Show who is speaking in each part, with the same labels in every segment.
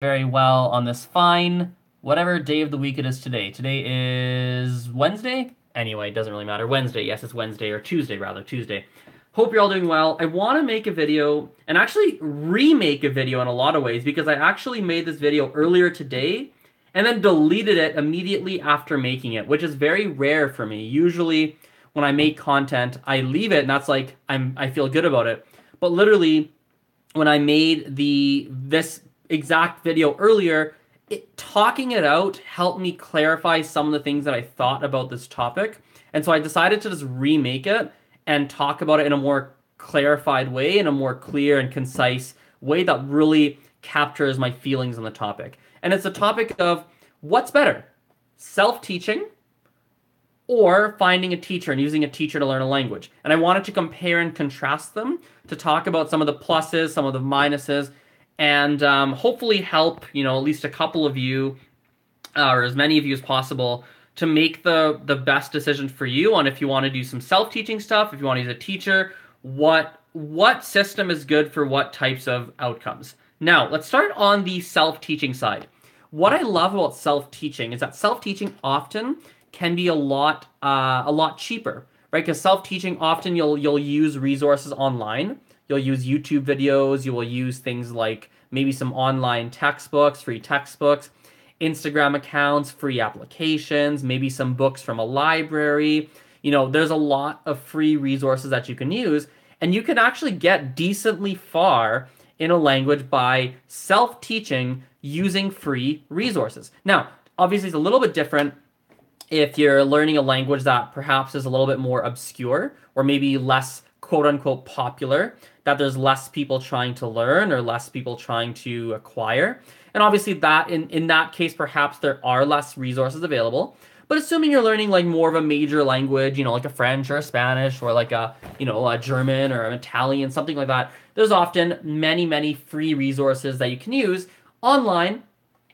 Speaker 1: Very well on this fine, whatever day of the week it is today. Today is Wednesday? Anyway, it doesn't really matter. Wednesday. Yes, it's Wednesday, or Tuesday, rather. Tuesday. Hope you're all doing well. I want to make a video and actually remake a video in a lot of ways because I actually made this video earlier today and then deleted it immediately after making it, which is very rare for me. Usually when I make content, I leave it and that's like I feel good about it. But literally when I made this exact video earlier, talking it out helped me clarify some of the things that I thought about this topic. And so I decided to just remake it and talk about it in a more clarified way, in a more clear and concise way that really captures my feelings on the topic. And it's a topic of what's better, self-teaching or finding a teacher and using a teacher to learn a language. And I wanted to compare and contrast them to talk about some of the pluses, some of the minuses, and hopefully help, at least a couple of you, or as many of you as possible, to make the best decision for you on if you want to do some self-teaching stuff, if you want to use a teacher, what system is good for what types of outcomes. Now, let's start on the self-teaching side. What I love about self-teaching is that self-teaching often can be a lot cheaper, right? Because self-teaching often you'll use resources online. You'll use YouTube videos. You will use things like maybe some online textbooks, free textbooks, Instagram accounts, free applications, maybe some books from a library. There's a lot of free resources that you can use, and you can actually get decently far in a language by self-teaching using free resources. Now, obviously, it's a little bit different if you're learning a language that perhaps is a little bit more obscure or maybe less quote unquote popular, that there's less people trying to learn or less people trying to acquire. And obviously that in that case, perhaps there are less resources available. But assuming you're learning like more of a major language, like a French or a Spanish or like a German or an Italian, something like that, there's often many, many free resources that you can use online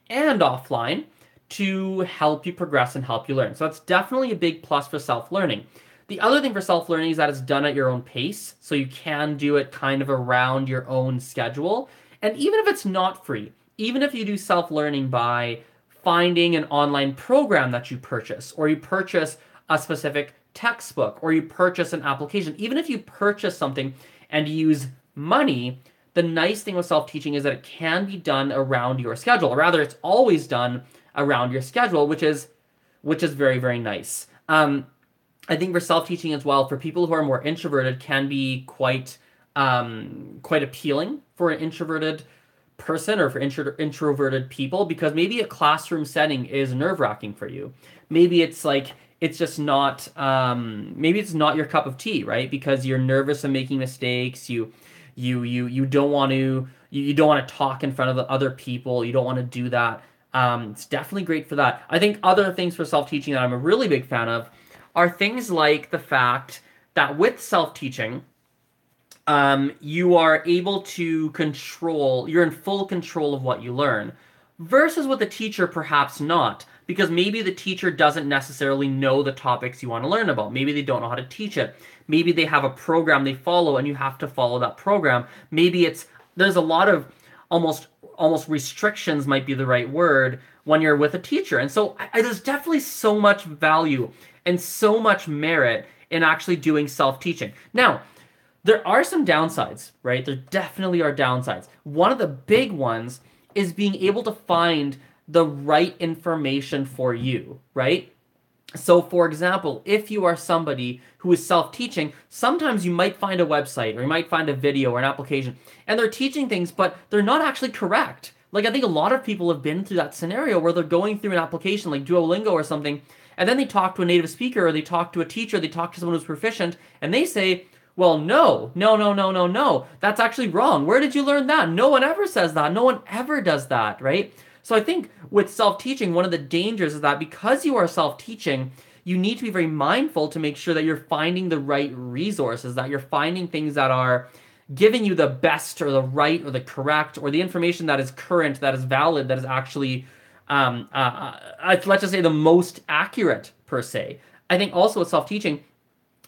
Speaker 1: and offline to help you progress and help you learn. So that's definitely a big plus for self-learning. The other thing for self-learning is that it's done at your own pace, so you can do it kind of around your own schedule. And even if it's not free, even if you do self-learning by finding an online program that you purchase, or you purchase a specific textbook, or you purchase an application, even if you purchase something and use money, the nice thing with self-teaching is that it can be done around your schedule. Or rather, it's always done around your schedule, which is very, very nice. I think for self-teaching as well, for people who are more introverted, can be quite appealing for an introverted person or for introverted people because maybe a classroom setting is nerve-wracking for you. Maybe it's like it's just not maybe it's not your cup of tea, right? Because you're nervous of making mistakes. You don't want to you don't want to talk in front of the other people. You don't want to do that. It's definitely great for that. I think other things for self-teaching that I'm a really big fan of are things like the fact that with self-teaching, you are able to you're in full control of what you learn, versus with a teacher, perhaps not, because maybe the teacher doesn't necessarily know the topics you want to learn about. Maybe they don't know how to teach it. Maybe they have a program they follow and you have to follow that program. There's a lot of almost restrictions might be the right word when you're with a teacher. And so there's definitely so much value and so much merit in actually doing self-teaching. Now, there are some downsides, right? There definitely are downsides. One of the big ones is being able to find the right information for you, right? So, for example, if you are somebody who is self-teaching, sometimes you might find a website or you might find a video or an application, and they're teaching things, but they're not actually correct. Like, I think a lot of people have been through that scenario where they're going through an application like Duolingo or something, and then they talk to a native speaker or they talk to a teacher, they talk to someone who's proficient, and they say, well, no, no, no, no, no, no. That's actually wrong. Where did you learn that? No one ever says that. No one ever does that, right? So I think with self-teaching, one of the dangers is that because you are self-teaching, you need to be very mindful to make sure that you're finding the right resources, that you're finding things that are giving you the best or the right or the correct or the information that is current, that is valid, that is actually, let's just say, the most accurate per se. I think also with self-teaching,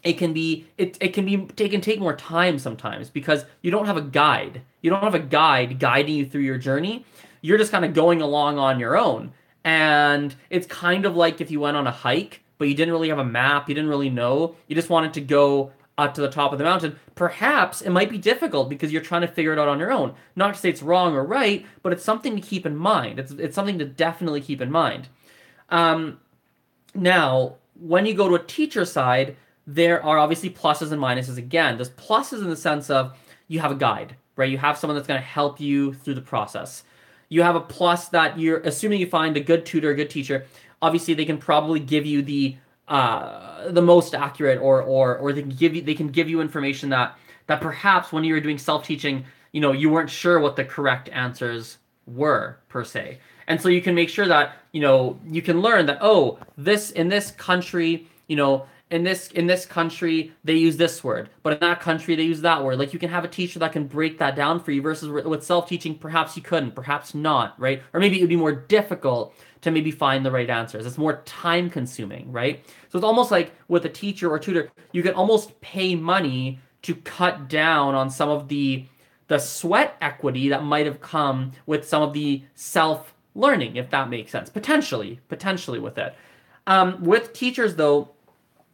Speaker 1: it can take more time sometimes because you don't have a guide. You don't have a guide guiding you through your journey. you're just kind of going along on your own. And it's kind of like if you went on a hike, but you didn't really have a map, you didn't really know, you just wanted to go up to the top of the mountain. Perhaps it might be difficult because you're trying to figure it out on your own. Not to say it's wrong or right, but it's something to keep in mind. It's something to definitely keep in mind. Um, Now, when you go to a teacher side, there are obviously pluses and minuses again. There's pluses in the sense of you have a guide, right? You have someone that's going to help you through the process. You have a plus that you're assuming you find a good tutor, a good teacher. Obviously, they can probably give you the most accurate, or they can give you information that perhaps when you were doing self-teaching, you weren't sure what the correct answers were per se. And so you can make sure that, you can learn that, oh, this in this country, in this country they use this word, but in that country they use that word. Like you can have a teacher that can break that down for you versus with self-teaching, perhaps you couldn't, perhaps not, right? Or maybe it would be more difficult to maybe find the right answers. It's more time consuming, right? So it's almost like with a teacher or tutor, you can almost pay money to cut down on some of the sweat equity that might have come with some of the self-learning, if that makes sense. Potentially with it. With teachers, though,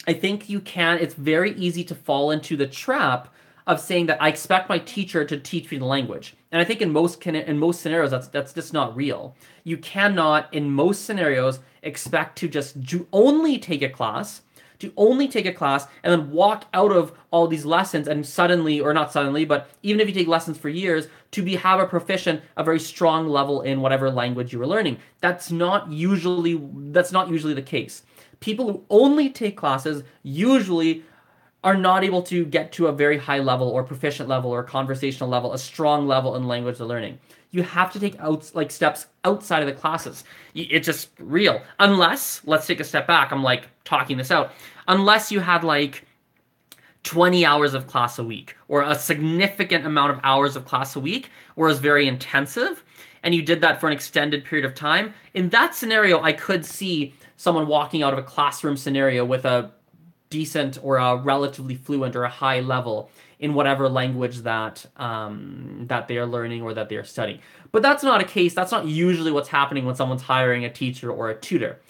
Speaker 1: I think it's very easy to fall into the trap of saying that I expect my teacher to teach me the language. And I think in most scenarios, that's just not real. You cannot, in most scenarios, expect to only take a class, and then walk out of all these lessons and suddenly, or not suddenly, but even if you take lessons for years, have a very strong level in whatever language you were learning. That's not usually the case. People who only take classes usually are not able to get to a very high level or proficient level or conversational level, a strong level in language learning. You have to take steps outside of the classes. It's just real. Unless, let's take a step back. I'm talking this out. Unless you had 20 hours of class a week or a significant amount of hours of class a week where it was very intensive and you did that for an extended period of time, in that scenario, I could see someone walking out of a classroom scenario with a decent or a relatively fluent or a high level in whatever language that they are learning or that they are studying. But that's not a case. That's not usually what's happening when someone's hiring a teacher or a tutor.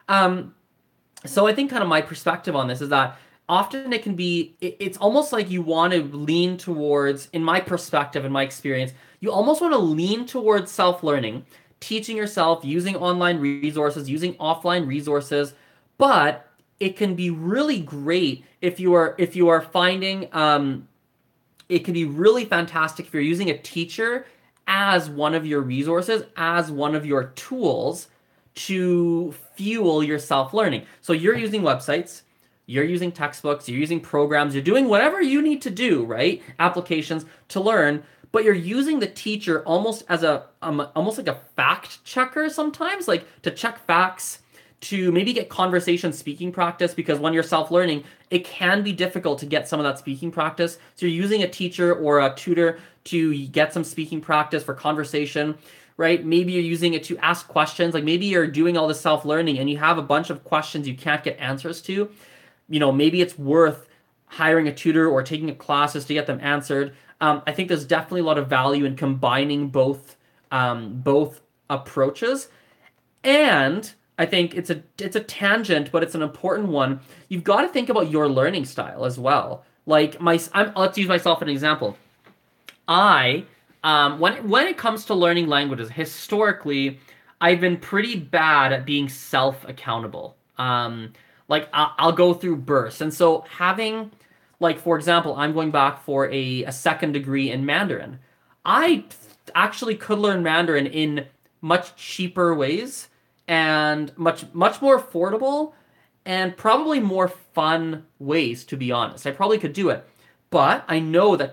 Speaker 1: So I think kind of my perspective on this is that often it's almost like you want to lean towards, in my perspective, in my experience, you almost want to lean towards self-learning, teaching yourself, using online resources, using offline resources, but it can be really great if you are finding it can be really fantastic if you're using a teacher as one of your resources, as one of your tools to fuel your self-learning. So you're using websites, you're using textbooks, you're using programs, you're doing whatever you need to do, right? Applications to learn, but you're using the teacher almost as almost like a fact checker sometimes, like to check facts, to maybe get conversation speaking practice, because when you're self-learning, it can be difficult to get some of that speaking practice. So you're using a teacher or a tutor to get some speaking practice for conversation, right? Maybe you're using it to ask questions. Like maybe you're doing all this self-learning and you have a bunch of questions you can't get answers to. Maybe it's worth hiring a tutor or taking classes to get them answered. I think there's definitely a lot of value in combining both approaches. And I think it's a tangent, but it's an important one. You've got to think about your learning style as well. Let's use myself as an example. When it comes to learning languages, historically, I've been pretty bad at being self-accountable. I'll go through bursts, and so having, for example, I'm going back for a second degree in Mandarin. I actually could learn Mandarin in much cheaper ways and much much more affordable and probably more fun ways, to be honest. I probably could do it. But I know that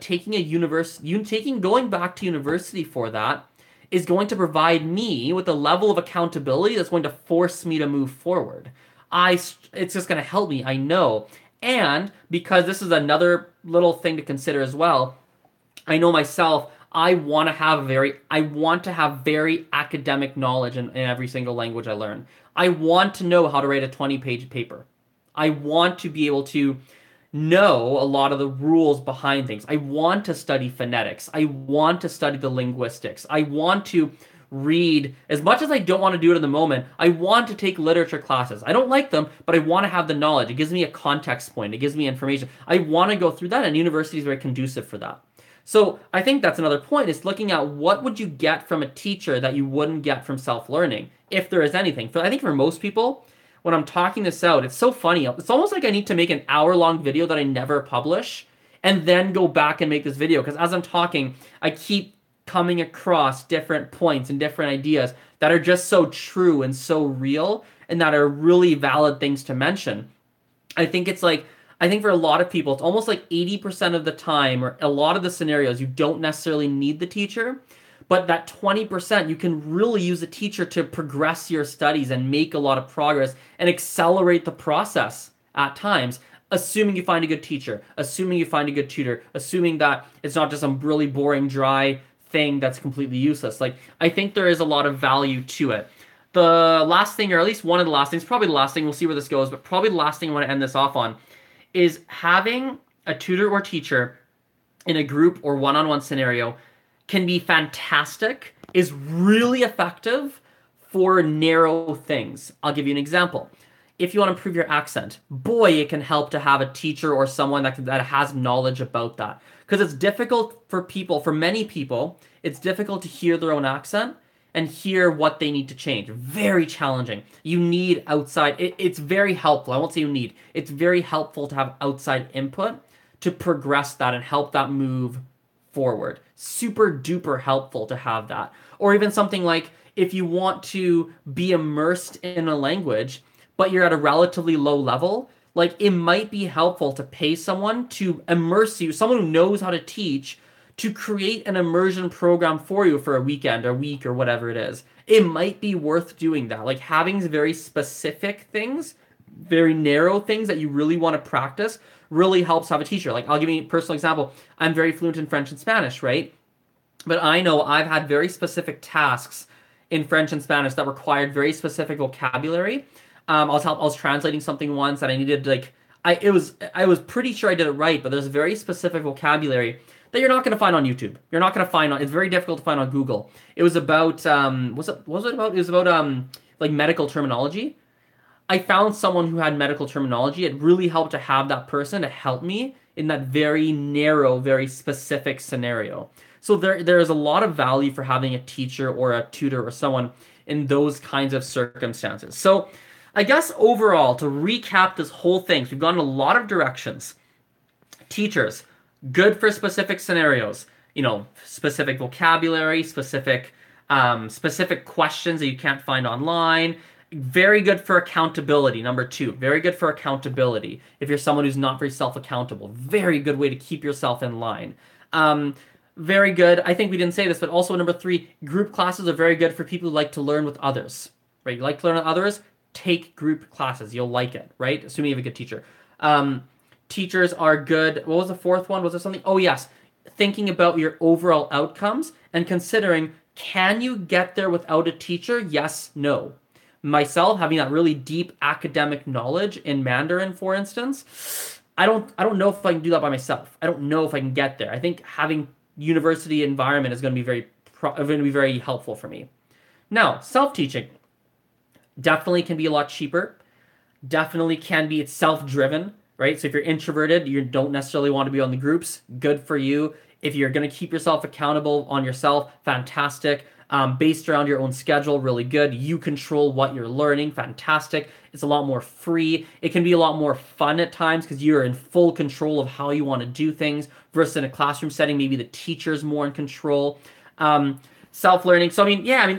Speaker 1: going back to university for that is going to provide me with a level of accountability that's going to force me to move forward. It's just going to help me, I know. And because this is another little thing to consider as well, I know myself, I want to have very academic knowledge in every single language I learn. I want to know how to write a 20-page paper. I want to be able to know a lot of the rules behind things. I want to study phonetics. I want to study the linguistics. I want to read. As much as I don't want to do it in the moment, I want to take literature classes. I don't like them, but I want to have the knowledge. It gives me a context point. It gives me information. I want to go through that, and university is very conducive for that. So I think that's another point, is looking at what would you get from a teacher that you wouldn't get from self-learning, if there is anything. I think for most people, when I'm talking this out, it's so funny. It's almost like I need to make an hour-long video that I never publish and then go back and make this video. Because as I'm talking, I keep coming across different points and different ideas that are just so true and so real and that are really valid things to mention. I think for a lot of people, it's almost like 80% of the time, or a lot of the scenarios, you don't necessarily need the teacher, but that 20%, you can really use a teacher to progress your studies and make a lot of progress and accelerate the process at times, assuming you find a good teacher, assuming you find a good tutor, assuming that it's not just some really boring, dry thing that's completely useless. Like, I think there is a lot of value to it. The last thing, or at least one of the last things, probably the last thing, we'll see where this goes, but probably the last thing I want to end this off on is having a tutor or teacher in a group or one-on-one scenario can be fantastic, is really effective for narrow things. I'll give you an example. If you want to improve your accent, boy, it can help to have a teacher or someone that has knowledge about that. Because it's difficult for many people, it's difficult to hear their own accent and hear what they need to change. Very challenging. You need outside, it's very helpful. I won't say you need, it's very helpful to have outside input to progress that and help that move forward. Super duper helpful to have that. Or even something like, if you want to be immersed in a language, but you're at a relatively low level, like, it might be helpful to pay someone to immerse you, someone who knows how to teach, to create an immersion program for you for a weekend or week or whatever it is. It might be worth doing that. Like, having very specific things, very narrow things that you really want to practice really helps have a teacher. Like, I'll give you a personal example. I'm very fluent in French and Spanish, right? But I know I've had very specific tasks in French and Spanish that required very specific vocabulary. I was translating something once that I needed, like, I was pretty sure I did it right, but there's very specific vocabulary that you're not going to find on YouTube. You're not going to find it's very difficult to find on Google. It was about, what was it about? It was about, like, medical terminology. I found someone who had medical terminology. It really helped to have that person to help me in that very narrow, very specific scenario. So there is a lot of value for having a teacher or a tutor or someone in those kinds of circumstances. So I guess overall, to recap this whole thing, so we've gone in a lot of directions. Teachers, good for specific scenarios, specific vocabulary, specific questions that you can't find online. Very good for accountability, number 2. Very good for accountability. If you're someone who's not very self-accountable, very good way to keep yourself in line. Very good. I think we didn't say this, but also number 3, group classes are very good for people who like to learn with others. Right? You like to learn with others? Take group classes. You'll like it, right? Assuming you have a good teacher. Teachers are good. What was the 4th one? Was there something? Oh, yes. Thinking about your overall outcomes and considering, can you get there without a teacher? Yes, no. Myself, having that really deep academic knowledge in Mandarin, for instance, I don't know if I can do that by myself. I don't know if I can get there. I think having university environment is going to be very helpful for me. Now, self-teaching definitely can be a lot cheaper. Definitely can be, it's self-driven, right? So if you're introverted, you don't necessarily want to be on the groups, good for you. If you're going to keep yourself accountable on yourself, fantastic. Based around your own schedule, really good. You control what you're learning, fantastic. It's a lot more free. It can be a lot more fun at times because you're in full control of how you want to do things versus in a classroom setting, maybe the teacher's more in control. Self-learning. So,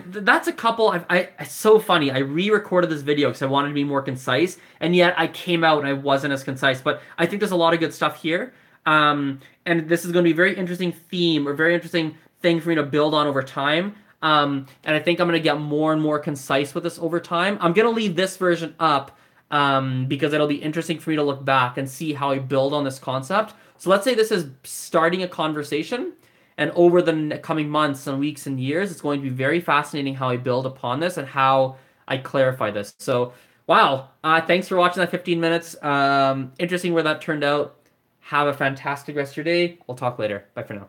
Speaker 1: that's a couple. It's so funny. I re-recorded this video because I wanted to be more concise, and yet I came out and I wasn't as concise. But I think there's a lot of good stuff here. And this is going to be a very interesting theme or very interesting thing for me to build on over time. And I think I'm going to get more and more concise with this over time. I'm going to leave this version up because it'll be interesting for me to look back and see how I build on this concept. So let's say this is starting a conversation, and over the coming months and weeks and years, it's going to be very fascinating how I build upon this and how I clarify this. So, wow. Thanks for watching that 15 minutes. Interesting where that turned out. Have a fantastic rest of your day. We'll talk later. Bye for now.